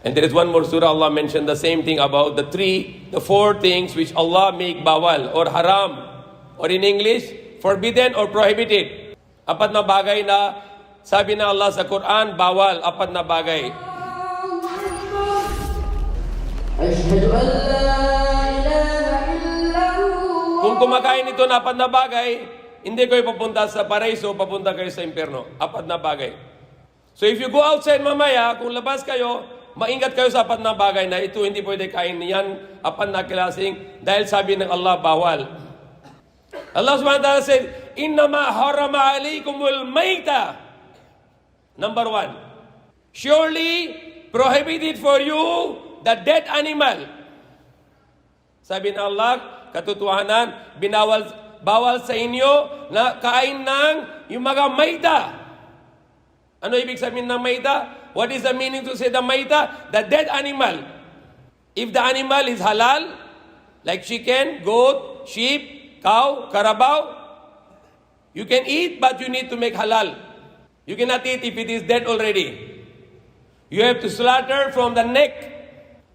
And there is one more surah, Allah mentioned the same thing about the four things which Allah make bawal or haram, or in English, forbidden or prohibited. Apat na bagay na sabi na Allah sa Quran, bawal, apat na bagay. Kung kumakain ito na apat na bagay, hindi kayo papunta sa paraiso, papunta kayo sa impyerno. Apat na bagay. So if you go outside mamaya, kung labas kayo, maingat kayo sa apat na bagay na ito, hindi pwede kain yan, apat na klaseng, dahil sabi ng Allah, bawal. Allah subhanahu wa ta'ala said, innama harama alaykumul mayta. Number 1, surely prohibited for you the dead animal. Sabi ng Allah, katotohanan, bawal sa inyo na kain ng yung mga mayta. Ano ibig sabihin ng mayta? What is the meaning to say the mayta? The dead animal. If the animal is halal, like chicken, goat, sheep, cow, carabao, you can eat, but you need to make halal. You cannot eat if it is dead already. You have to slaughter from the neck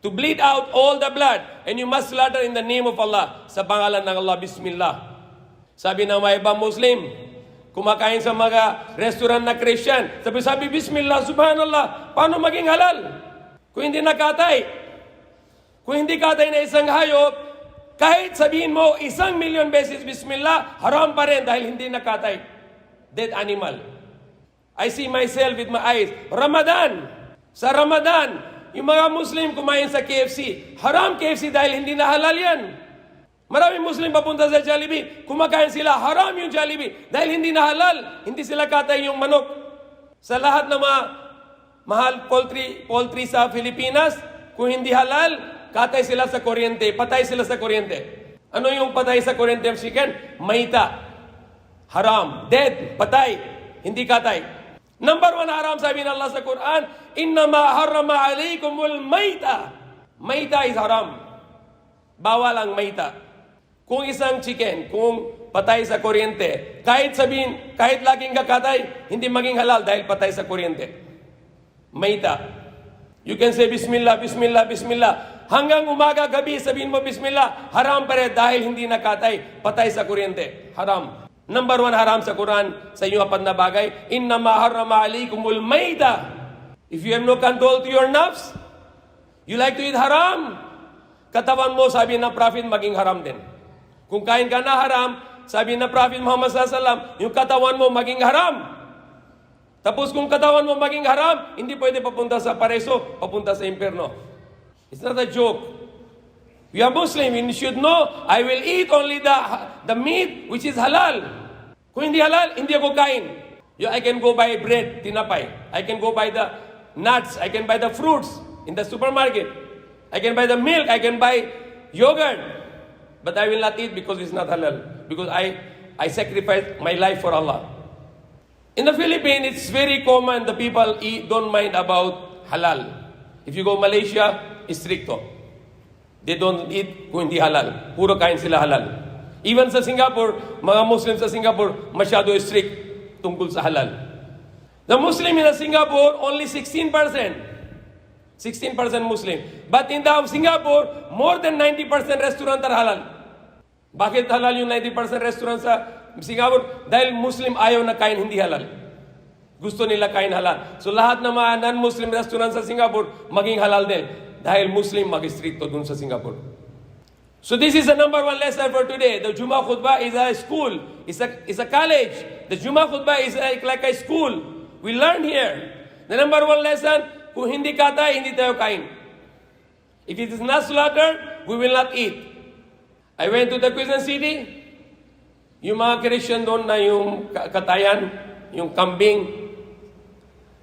to bleed out all the blood. And you must slaughter in the name of Allah. Sa pangalan ng Allah, Bismillah. Sabi ng mga ibang Muslim, kumakain sa mga restaurant na Christian, sabi, Bismillah, Subhanallah, paano maging halal? Kung hindi nakatay, kung hindi katay na isang hayop, kahit sabihin mo 1,000,000 beses Bismillah, haram pa rin dahil hindi nakatay. Dead animal. I see myself with my eyes. Ramadan. Sa Ramadan, yung mga Muslim kumain sa KFC. Haram KFC dahil hindi na halal yan. Maraming Muslim papunta sa Jollibee, kumakain sila, haram yung Jollibee dahil hindi na halal, hindi sila katay yung manok. Sa lahat ng mga mahal poultry sa Pilipinas, kung hindi halal, katay sila sa kuryente, patay sila sa kuryente. Ano yung patay sa kuryente ng chicken? Mayta. Haram. Dead. Patay. Hindi katay. Number 1 haram, sabi ng Allah sa Quran, innama harrama alaykumul mayta. Mayta is haram. Bawal ang mayta. Kung isang chicken, kung patay sa kuryente, kahit laging kakatay, hindi maging halal dahil patay sa kuryente. Mayta. You can say Bismillah, Bismillah, Bismillah. Hanggang umaga, gabi, sabihin mo Bismillah, haram pa rin dahil hindi nakatay, patay sa kuryente. Haram. Number 1 haram sa Quran, sa inyong apat na bagay, innama harrama alaykumul mayta. If you have no control to your nafs, you like to eat haram, katawan mo, sabi ng Prophet, maging haram din. Kung kain ka na haram, sabi ng Prophet Muhammad SAW, yung katawan mo maging haram. Tapos kung katawan mo maging haram, hindi pwede papunta sa paraiso, papunta sa impyerno. It's not a joke. We are Muslim, you should know, I will eat only the meat which is halal. Kung hindi halal, hindi ako kain. I can go buy bread, tinapay. I can go buy the nuts, I can buy the fruits in the supermarket. I can buy the milk, I can buy yogurt. But I will not eat because it's not halal. Because I sacrifice my life for Allah. In the Philippines, it's very common the people don't mind about halal. If you go Malaysia, it's stricto. They don't eat kung hindi halal. Puro kain sila halal. Even sa Singapore, mga Muslim sa Singapore, masyado strict tungkol sa halal. The Muslim in Singapore, only 16%. 16% Muslim. But in the Singapore, more than 90% restaurant are halal. Bakit halal yung 90% restaurant sa Singapore? Dahil Muslim ayaw na kain hindi halal. Gusto nila kain halal. So lahat ng mga non-Muslim restaurant sa Singapore, maging halal din. Dahil Muslim, mag-stricto dun sa Singapore. So this is the number 1 lesson for today. The Jummah Khutbah is a school. It's a college. The Jummah Khutbah is like a school. We learn here. The number 1 lesson, kung hindi katay, hindi tayo kain. If it is not slaughtered, we will not eat. I went to the Quezon City. Yung mga Christian doon na yung katayan, yung kambing.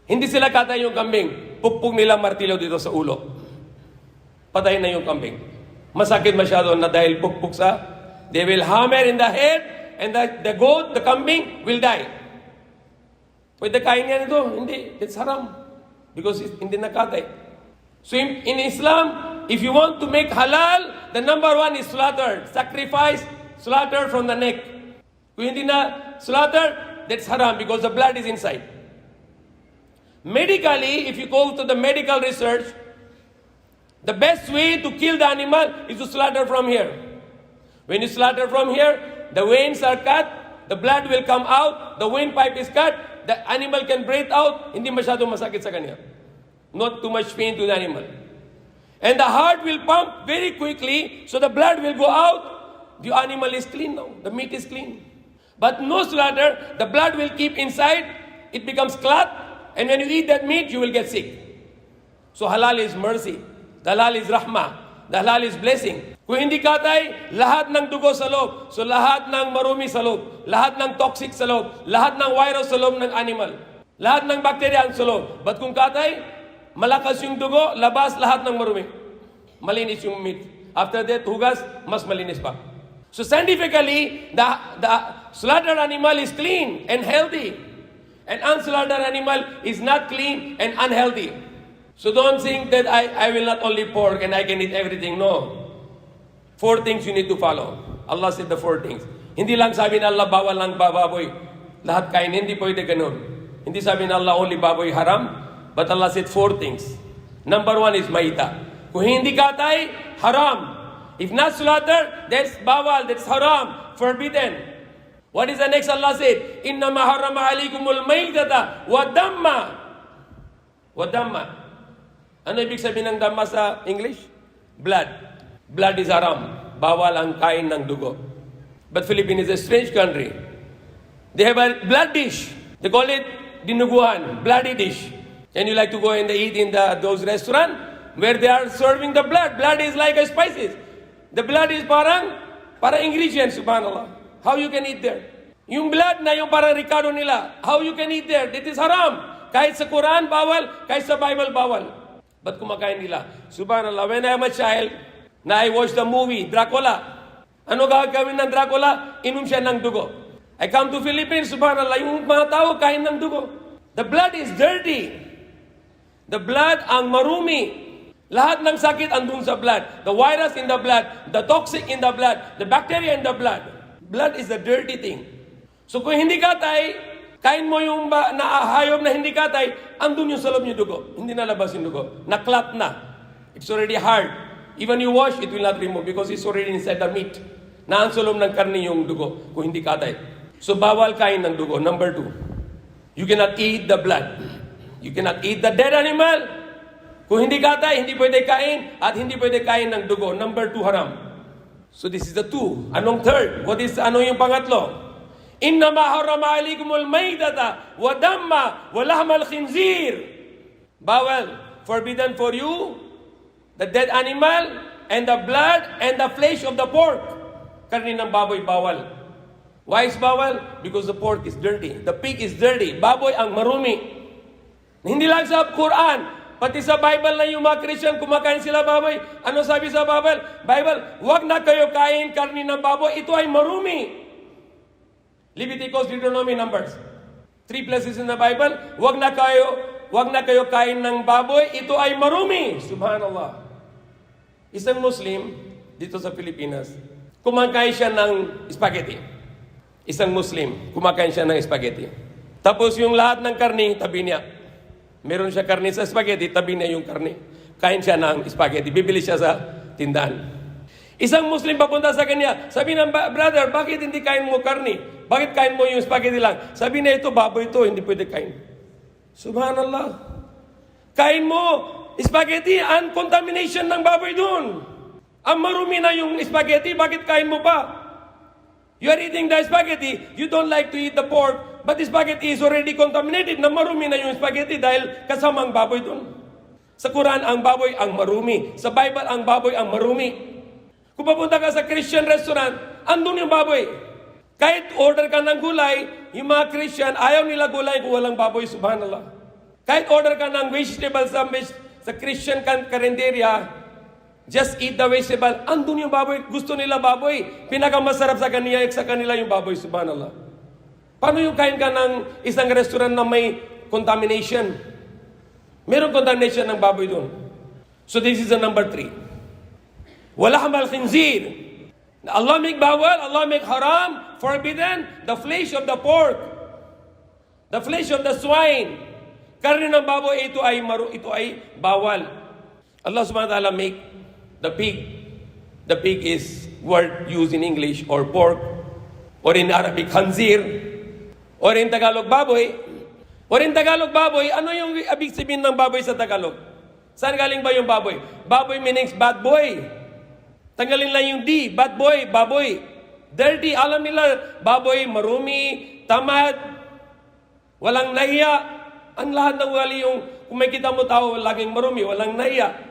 Hindi sila katay yung kambing. Pukpuk nila martilyo dito sa ulo. Patay na yung kambing. Masakit masyado na dahil pukpuk sa. They will hammer in the head and the goat, the kambing, will die. Pwede kain yan ito? Hindi. It's haram. Because hindi nakatay. So in Islam, if you want to make halal, the number 1 is slaughter. Sacrifice, slaughter from the neck. Kung hindi na slaughter, that's haram because the blood is inside. Medically, if you go to the medical research, The best way to kill the animal is to slaughter from here. When you slaughter from here, the veins are cut, the blood will come out, the windpipe is cut, the animal can breathe out, hindi masyadong masakit sa kanya. Not too much pain to the animal. And the heart will pump very quickly, so the blood will go out. The animal is clean now, the meat is clean. But no slaughter, the blood will keep inside, it becomes clot, and when you eat that meat, you will get sick. So halal is mercy. The halal is rahmah. The halal is blessing. Kung hindi katay, lahat ng dugo sa loob. So lahat ng marumi sa loob. Lahat ng toxic sa loob. Lahat ng virus sa loob ng animal. Lahat ng bacteria ang sa loob. But kung katay, malakas yung dugo, labas lahat ng marumi. Malinis yung meat. After that, hugas, mas malinis pa. So scientifically, the slaughtered animal is clean and healthy. An unslaughtered animal is not clean and unhealthy. So don't think that I will not only pork and I can eat everything. No. 4 things you need to follow. Allah said the 4 things. Hindi lang sabi na Allah, bawal lang baboy. Lahat kain, hindi pwede ganun. Hindi sabi na Allah, only baboy haram. But Allah said 4 things. Number 1 is maita. Kung hindi katay, haram. If not slaughter, that's bawal, that's haram, forbidden. What is the next Allah said? Innama harama alikumul maitata wa damma. Wa damma. Ano ibig sabihin ng damma sa English? Blood. Blood is haram. Bawal ang kain ng dugo. But Philippines is a strange country. They have a blood dish. They call it dinuguan, bloody dish. And you like to go and eat in those restaurants where they are serving the blood. Blood is like a spices. The blood is parang ingredient, subhanallah. How you can eat there? Yung blood na yung parang Ricardo nila, how you can eat there? That is haram. Kahit sa Quran, bawal. Kahit sa Bible, bawal. But kumakain nila. Subhanallah, when I am a child, na I watch the movie, Dracula. Ano gagawin ng Dracula? Inom siya ng dugo. I come to Philippines, subhanallah, yung mga tao kain ng dugo. The blood is dirty. The blood ang marumi. Lahat ng sakit andun sa blood. The virus in the blood, the toxic in the blood, the bacteria in the blood. Blood is a dirty thing. So kung hindi katay, kain mo yung hayop na hindi katay, andun yung sa loob yung dugo. Hindi nalabas yung dugo. Naklat na. It's already hard. Even you wash, it will not remove because it's already inside the meat. Naan sa loob ng karne yung dugo kung hindi katay. So bawal kain ng dugo. Number 2, you cannot eat the blood. You cannot eat the dead animal. Kung hindi katay, hindi pwede kain at hindi pwede kain ng dugo. Number 2, haram. So this is the 2. Anong third? Ano yung pangatlo? Innama harama alikumul maydata wa damma wa lahmal khinzir. Bawal. Forbidden for you the dead animal and the blood and the flesh of the pork. Karni ng baboy bawal. Why is bawal? Because the pork is dirty. The pig is dirty. Baboy ang marumi. Hindi lang sa Quran, pati sa Bible na yung mga Christian, kumakain sila baboy. Ano sabi sa Bible? Wag na kayo kain karni ng baboy. Ito ay marumi. Leviticus, Deuteronomy, Numbers. 3 places in the Bible. Wag na kayo kain ng baboy. Ito ay marumi. Subhanallah. Isang Muslim dito sa Pilipinas, kumakain siya ng spaghetti. Isang Muslim, kumakain siya ng spaghetti. Tapos yung lahat ng karni, tabi niya. Meron siya karne sa spaghetti, tabi niya yung karne. Kain siya ng spaghetti. Bibili siya sa tindahan. Isang Muslim papunta sa kanya. Sabi ng brother, bakit hindi kain mo karne? Bakit kain mo yung spaghetti lang? Sabi niya, ito, baboy ito, hindi pwede kain. Subhanallah. Kain mo spaghetti, ang contamination ng baboy doon. Ang marumi na yung spaghetti, bakit kain mo pa? You are eating the spaghetti, you don't like to eat the pork, but the spaghetti is already contaminated. Na marumi na yung spaghetti dahil kasama ang baboy doon. Sa Quran, ang baboy ang marumi. Sa Bible, ang baboy ang marumi. Kung papunta ka sa Christian restaurant, andun yung baboy. Kahit order ka ng gulay, yung mga Christian, ayaw nila gulay kung walang baboy, subhanallah. Kahit order ka ng vegetables sa Christian karinderya, just eat the vegetable, andun yung baboy. Gusto nila baboy. Pinakamasarap sa kanila yung baboy, subhanallah. Paano yung kain ka ng isang restaurant na may contamination? Merong contamination ng baboy doon. So this is the number 3. Walaham al-khinzir. Allah make bawal, Allah make haram, forbidden, the flesh of the pork, the flesh of the swine. Karne ng baboy, ito ay bawal. Allah subhanahu wa ta'ala make the pig. The pig is word used in English, or pork, or in Arabic, khanzir, or in Tagalog, baboy. Or in Tagalog, baboy, ano yung ibig sabihin ng baboy sa Tagalog? Saan galing ba yung baboy? Baboy means bad boy. Tanggalin lang yung D, bad boy, baboy. Dirty, alam nila, baboy, marumi, tamad, walang nahiya. Ang lahat ng wali yung, kung may kita mo tao, laging marumi, walang nahiya.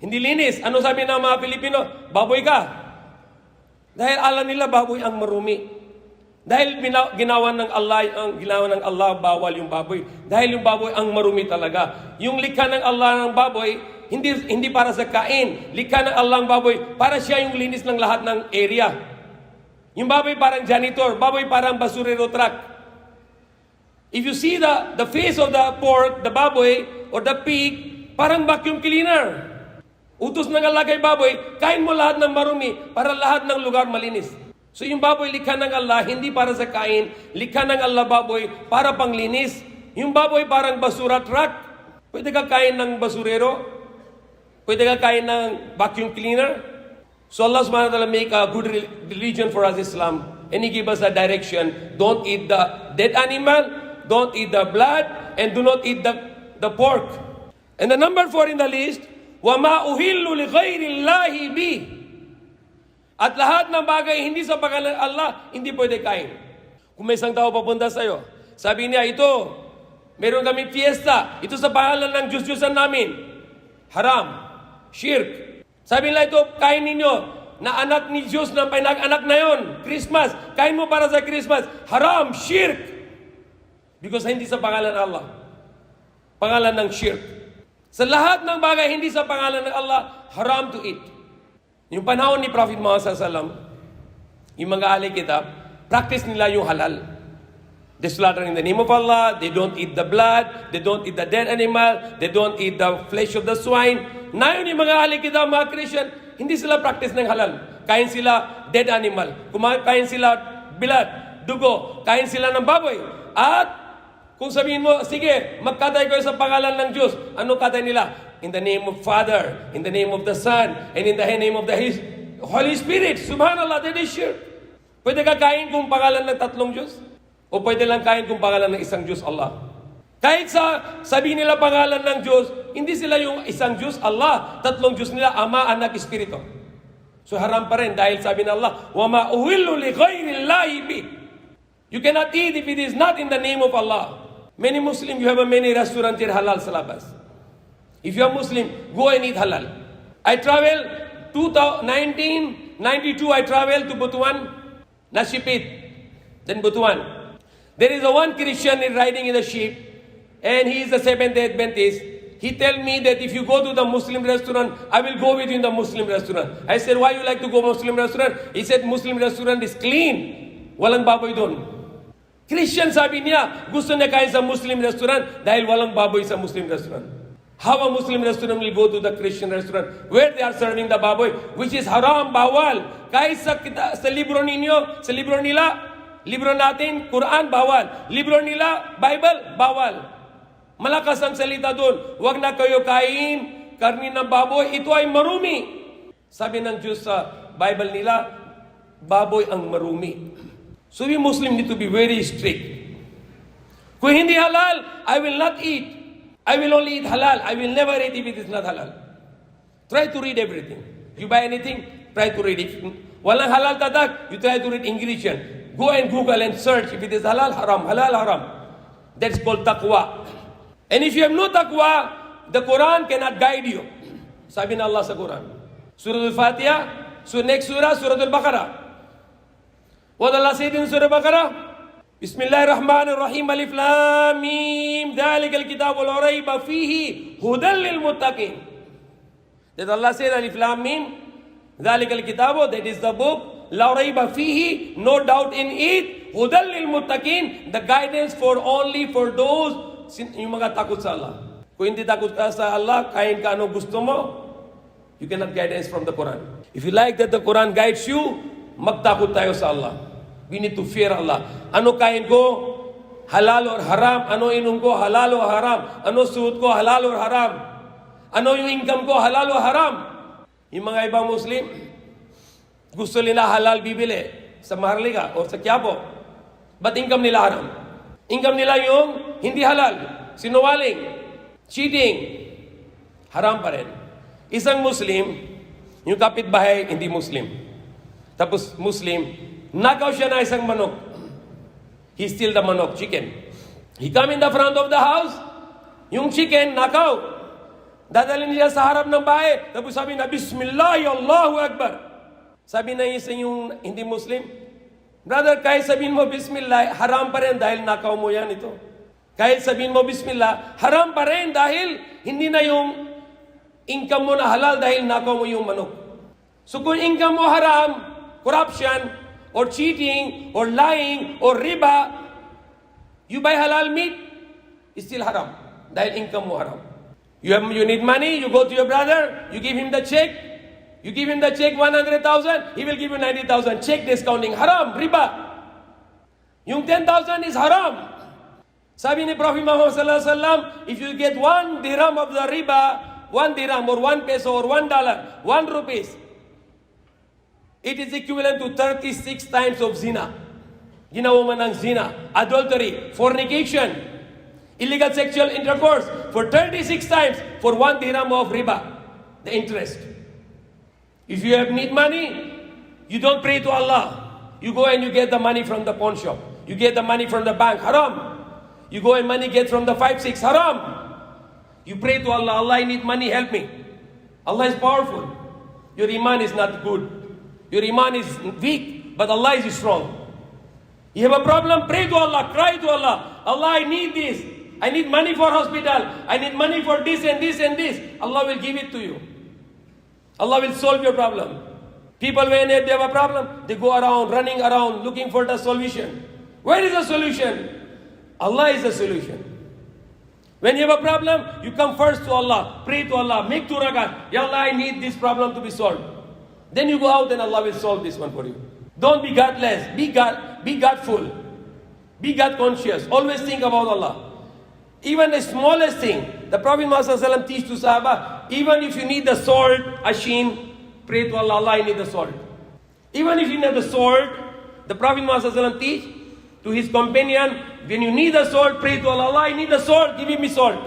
Hindi linis. Ano sabi ng mga Pilipino? Baboy ka. Dahil alam nila, baboy ang marumi. Dahil ginawa ng Allah, bawal yung baboy. Dahil yung baboy ang marumi talaga. Yung likha ng Allah ng baboy, hindi para sa kain. Likha ng Allah ng baboy, para siya yung linis ng lahat ng area. Yung baboy parang janitor, baboy parang basurero truck. If you see the face of the pork, the baboy, or the pig, parang vacuum cleaner. Utos ng Allah kay baboy, kain mo lahat ng marumi para lahat ng lugar malinis. So yung baboy, likha ng Allah, hindi para sa kain. Likha ng Allah baboy, para panglinis. Yung baboy parang basura truck. Pwede ka kain ng basurero. Pwede ka kain ng vacuum cleaner. So Allah subhanahu wa ta'ala make a good religion for us, Islam. And He give us a direction. Don't eat the dead animal. Don't eat the blood. And do not eat the pork. And the number 4 in the list, وَمَا أُهِلُّ لِغَيْرِ اللَّهِ بِهِ. At lahat ng bagay hindi sa pangalan ng Allah, hindi pwede kain. Kung may isang tao papunta sa'yo, sabi niya, ito, meron kami fiesta, ito sa pangalan ng Diyos-Diyosan namin. Haram, shirk. Sabi nila, ito, kain ninyo, na anak ni Diyos na pinag-anak na yon, Christmas, kain mo para sa Christmas. Haram, shirk. Because hindi sa pangalan ng Allah. Pangalan ng shirk. Sa lahat ng bagay hindi sa pangalan ng Allah, haram to eat. Yung panahon ni Prophet Muhammad SAW, yung mga ahli kitab, practice nila yung halal. They slaughter in the name of Allah, they don't eat the blood, they don't eat the dead animal, they don't eat the flesh of the swine. Ngayon yung mga ahli kitab, mga Christian, hindi sila practice ng halal. Kain sila dead animal, kain sila blood, dugo, kain sila ng baboy. At kung sabihin mo, sige, magkatay kayo sa pangalan ng Diyos, ano katay nila? In the name of Father, in the name of the Son, and in the name of the Holy Spirit. Subhanallah, that is shirk. Pwede ka kain kung pangalan ng tatlong Diyos? O pwede lang kain kung pangalan ng isang Diyos, Allah? Kahit sabihin nila pangalan ng Diyos, hindi sila yung isang Diyos, Allah. Tatlong Diyos nila, Ama, Anak, Espiritu. So haram pa rin dahil sabi ng Allah, وَمَا أُهِلُّ لِغَيْرِ اللَّهِ بِهِ. You cannot eat if it is not in the name of Allah. Many Muslims, you have a many restaurant here halal sa labas. If you are Muslim, go and eat halal. I travel 1992, I traveled to Butuan, Nasipit, then Butuan. There is a one Christian riding in a ship, and he is a Seventh-day Adventist. He tell me that if you go to the Muslim restaurant, I will go with you in the Muslim restaurant. I said, why you like to go Muslim restaurant? He said, Muslim restaurant is clean. Walang baboy doon. Christian sabi niya, gusto niya kain sa Muslim restaurant dahil walang baboy sa Muslim restaurant. How a Muslim restaurant will go to the Christian restaurant where they are serving the baboy, which is haram, bawal. Kahit sa libro ninyo, sa libro nila, libro natin, Quran, bawal. Libro nila, Bible, bawal. Malakas ang salita doon. Huwag na kayo kain, karni ng baboy, ito ay marumi. Sabi ng Diyos sa Bible nila, baboy ang marumi. So we Muslim need to be very strict. Kung hindi halal, I will not eat. I will only eat halal. I will never eat if it is not halal. Try to read everything. You buy anything, try to read it. Walang halal tatak, you try to read ingredient. Go and Google and search if it is halal, haram, halal, haram. That's called taqwa. And if you have no taqwa, the Quran cannot guide you. Sabi na Allah sa Quran. Surah Al-Fatiha, next surah, Surah Al-Baqarah. What Allah said in Surah Al-Baqarah? Bismillahirrahmanirrahim. Alif Lam Mim. Dhalikal kitabu la rayba fihi hudan lil muttaqin. That Allah said Alif Lam Mim. Dhalikal kitabu, that is the book, la rayba fihi, no doubt in it, hudan lil muttaqin, the guidance only for those yung mga takut sa Allah. Kung hindi takut ka sa Allah, kain ka ano gusto mo, you cannot guidance from the Quran. If you like that the Quran guides you, magtakot tayo sa Allah. We need to fear Allah. Ano kain ko? Halal or haram. Ano inom ko? Halal or haram. Ano suot ko? Halal or haram. Ano yung income ko, halal o haram? Yung mga ibang Muslim, gusto nila halal bibili sa Maharlika o sa Quiapo. But income nila haram. Income nila yung hindi halal, sinungaling, cheating, haram pa rin. Isang Muslim, yung kapitbahay, hindi Muslim. Tapos Muslim, nakaw siya na isang manok. He steal the manok, chicken. He come in the front of the house, yung chicken, nakaw. Dadalhin niya sa harap ng bahay. Tapos sabi na, Bismillah, Allahu Akbar. Sabi na isa yung hindi Muslim, brother, kahit sabihin mo Bismillah, haram pa rin dahil nakaw mo yan ito. Kahit sabihin mo Bismillah, haram pa rin dahil hindi na yung income mo na halal dahil nakaw mo yung manok. So kung income mo haram, corruption, or cheating, or lying, or riba, you buy halal meat, it's still haram dahil income mo haram. You need money, you go to your brother, you give him the check, you give him the check 100,000, he will give you 90,000. Check discounting, haram, riba. Yung 10,000 is haram. Sabi ni Prophet Muhammad sallallahu alaihi wasallam, if you get 1 dirham of the riba, 1 dirham or 1 peso or $1, 1 rupees, it is equivalent to 36 times of zina. Ginawa mo ng zina, adultery, fornication, illegal sexual intercourse for 36 times for 1 dirham of riba, the interest. If you need money, you don't pray to Allah. You go and you get the money from the pawn shop. You get the money from the bank, haram. You go and money get from the 5-6, haram. You pray to Allah, Allah, I need money, help me. Allah is powerful. Your iman is not good. Your iman is weak, but Allah is strong. You have a problem, pray to Allah, cry to Allah. Allah, I need this. I need money for hospital. I need money for this and this and this. Allah will give it to you. Allah will solve your problem. People, when they have a problem, they go around, running around, looking for the solution. Where is the solution? Allah is the solution. When you have a problem, you come first to Allah, pray to Allah, make 2 rakat. Ya Allah, I need this problem to be solved. Then you go out and Allah will solve this one for you. Don't be godless. Be Godful. Be God conscious. Always think about Allah. Even the smallest thing, the Prophet Muhammad teach to Sahaba, even if you need the sword, Ashin, pray to Allah, Allah, I need the sword. Even if you need the sword, the Prophet Muhammad teach to his companion, when you need the sword, pray to Allah, Allah, I need the sword, give me sword.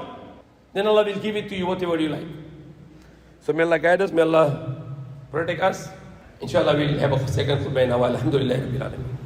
Then Allah will give it to you, whatever you like. So may Allah guide us, may Allah protect us. Inshallah, we'll have a second khutbah now. Alhamdulillah, Rabbil Alameen.